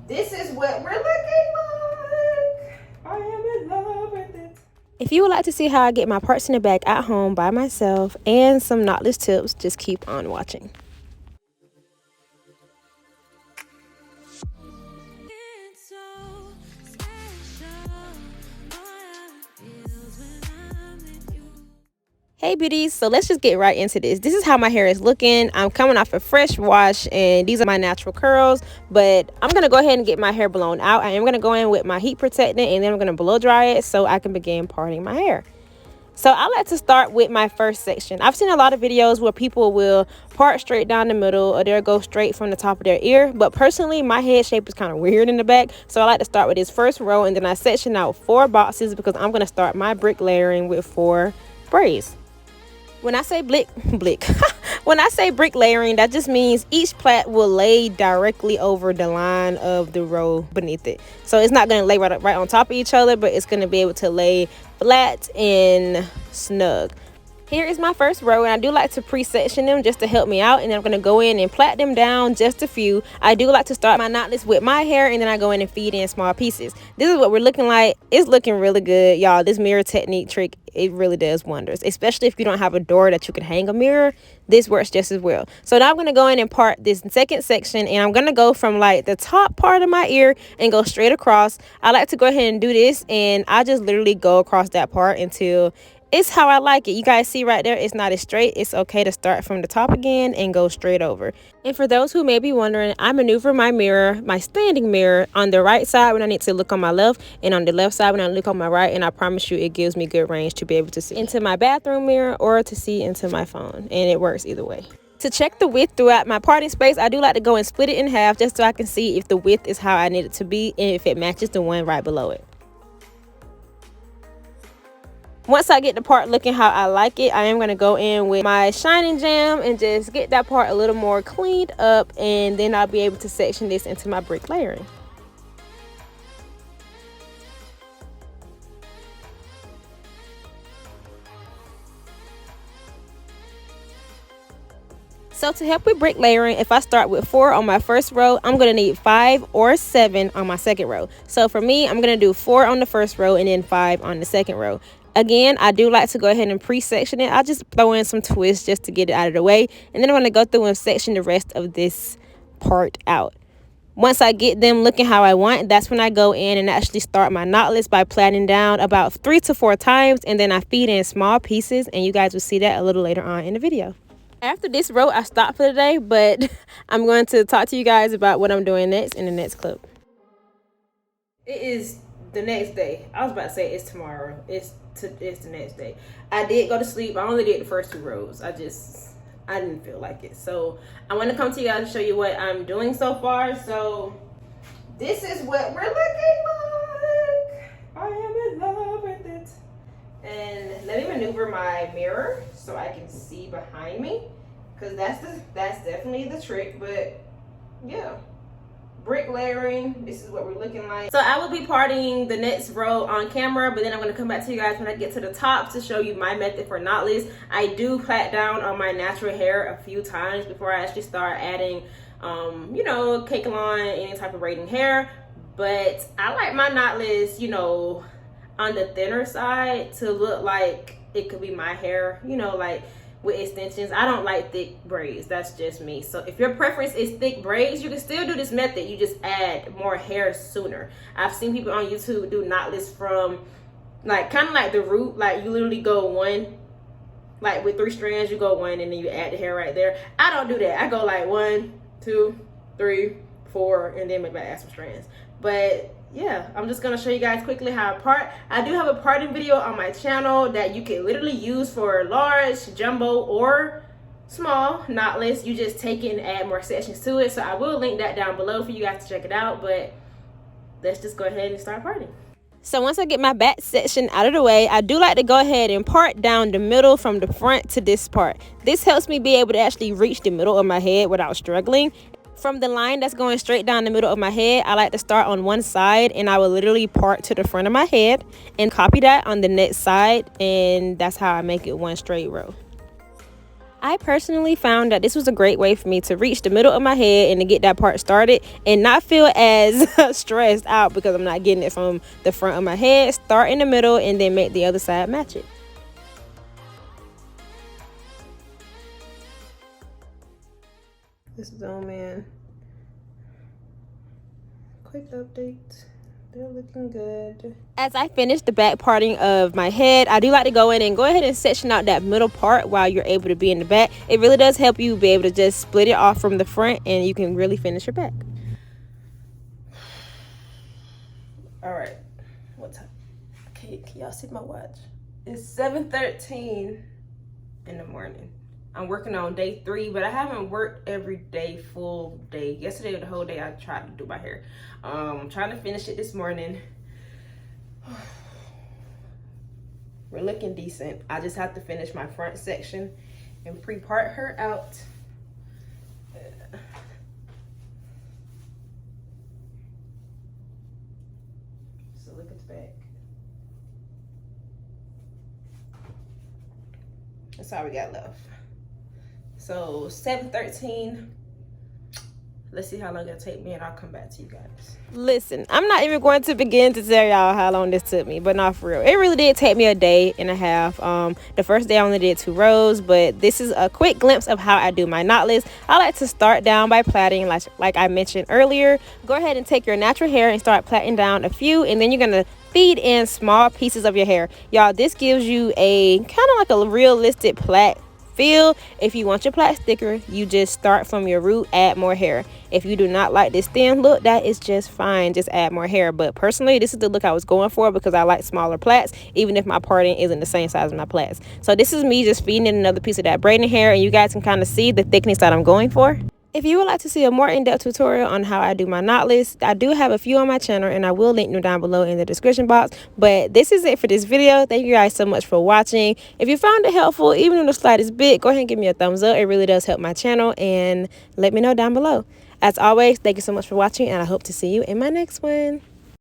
this is what we're looking like. I am in love with it. If you would like to see how I get my parts in the back at home by myself and some knotless tips, just keep on watching. Hey beauties, so let's just get right into this. This is how my hair is looking. I'm coming off a fresh wash and these are my natural curls, but I'm going to go ahead and get my hair blown out. I am going to go in with my heat protectant and then I'm going to blow dry it so I can begin parting my hair. So I like to start with my first section. I've seen a lot of videos where people will part straight down the middle or they'll go straight from the top of their ear. But personally, my head shape is kind of weird in the back. So I like to start with this first row and then I section out 4 boxes because I'm going to start my brick layering with 4 braids. When I say when I say brick layering, that just means each plait will lay directly over the line of the row beneath it. So it's not going to lay right on top of each other, but it's going to be able to lay flat and snug. Here is my first row, and I do like to pre-section them just to help me out, and then I'm going to go in and plait them down just a few. I do like to start my knotless with my hair, and then I go in and feed in small pieces. This is what we're looking like. It's looking really good, y'all. This mirror technique trick, it really does wonders, especially if you don't have a door that you can hang a mirror. This works just as well. So now I'm going to go in and part this second section, and I'm going to go from like the top part of my ear and go straight across. I like to go ahead and do this, and I just literally go across that part until it's how I like it. You guys see right there, it's not as straight. It's okay to start from the top again and go straight over. And for those who may be wondering, I maneuver my mirror, my standing mirror, on the right side when I need to look on my left and on the left side when I look on my right, and I promise you it gives me good range to be able to see into my bathroom mirror or to see into my phone, and it works either way. To check the width throughout my parting space, I do like to go and split it in half just so I can see if the width is how I need it to be and if it matches the one right below it. Once I get the part looking how I like it, I am going to go in with my shining jam and just get that part a little more cleaned up, and then I'll be able to section this into my brick layering. So to help with brick layering, if I start with 4 on my first row, I'm going to need 5 or 7 on my second row. So for me, I'm going to do 4 on the first row and then 5 on the second row. Again, I do like to go ahead and pre-section it. I'll just throw in some twists just to get it out of the way. And then I'm going to go through and section the rest of this part out. Once I get them looking how I want, that's when I go in and actually start my knotless by plaiting down about 3 to 4 times. And then I feed in small pieces, and you guys will see that a little later on in the video. After this row, I stopped for the day, but I'm going to talk to you guys about what I'm doing next in the next clip. It is the next day. I was about to say it's tomorrow. It's the next day. I did go to sleep. I only did the first 2 rows. I didn't feel like it. So I want to come to you guys and show you what I'm doing so far. So this is what we're looking like. I am in love with it. And let me maneuver my mirror so I can see behind me, because that's definitely the trick. But yeah, brick layering, this is what we're looking like. So I will be parting the next row on camera, but then I'm going to come back to you guys when I get to the top to show you my method for knotless. I do plait down on my natural hair a few times before I actually start adding you know, Kakelon, any type of braiding hair. But I like my knotless, you know, on the thinner side to look like it could be my hair, you know, like with extensions. I don't like thick braids. That's just me. So if your preference is thick braids, you can still do this method. You just add more hair sooner. I've seen people on YouTube do knotless from like kind of like the root, like you literally go one, like with 3 strands, you go 1 and then you add the hair right there. I don't do that. I go like 1, 2, 3, 4, and then maybe I add some strands. But yeah, I'm just gonna show you guys quickly how I part. I do have a parting video on my channel that you can literally use for large, jumbo, or small knotless. You just take it and add more sections to it. So I will link that down below for you guys to check it out. But let's just go ahead and start parting. So once I get my back section out of the way, I do like to go ahead and part down the middle from the front to this part. This helps me be able to actually reach the middle of my head without struggling. From the line that's going straight down the middle of my head, I like to start on one side and I will literally part to the front of my head and copy that on the next side, and that's how I make it one straight row. I personally found that this was a great way for me to reach the middle of my head and to get that part started and not feel as stressed out because I'm not getting it from the front of my head. Start in the middle and then make the other side match it. Let's zoom in. Quick update. They're looking good. As I finish the back parting of my head, I do like to go in and go ahead and section out that middle part while you're able to be in the back. It really does help you be able to just split it off from the front and you can really finish your back. All right, what time? Can y'all see my watch? It's 7:13 in the morning. I'm working on day 3, but I haven't worked every day, full day. Yesterday, the whole day, I tried to do my hair. I'm trying to finish it this morning. We're looking decent. I just have to finish my front section and pre-part her out. So look at the back. That's all we got left. So 7:13. Let's see how long it'll take me and I'll come back to you guys. Listen, I'm not even going to begin to tell y'all how long this took me, but not for real. It really did take me a day and a half. The first day I only did 2 rows, but this is a quick glimpse of how I do my knotless. I like to start down by plaiting like I mentioned earlier. Go ahead and take your natural hair and start plaiting down a few, and then you're gonna feed in small pieces of your hair. Y'all, this gives you a kind of like a realistic plait feel. If you want your plait thicker, you just start from your root, add more hair. If you do not like this thin look, that is just fine, just add more hair. But personally, this is the look I was going for because I like smaller plaits, even if my parting isn't the same size as my plaits. So this is me just feeding in another piece of that braiding hair, and you guys can kind of see the thickness that I'm going for. If you would like to see a more in-depth tutorial on how I do my knotless, I do have a few on my channel and I will link them down below in the description box. But this is it for this video. Thank you guys so much for watching. If you found it helpful, even in the slightest bit, go ahead and give me a thumbs up. It really does help my channel, and let me know down below. As always, thank you so much for watching, and I hope to see you in my next one.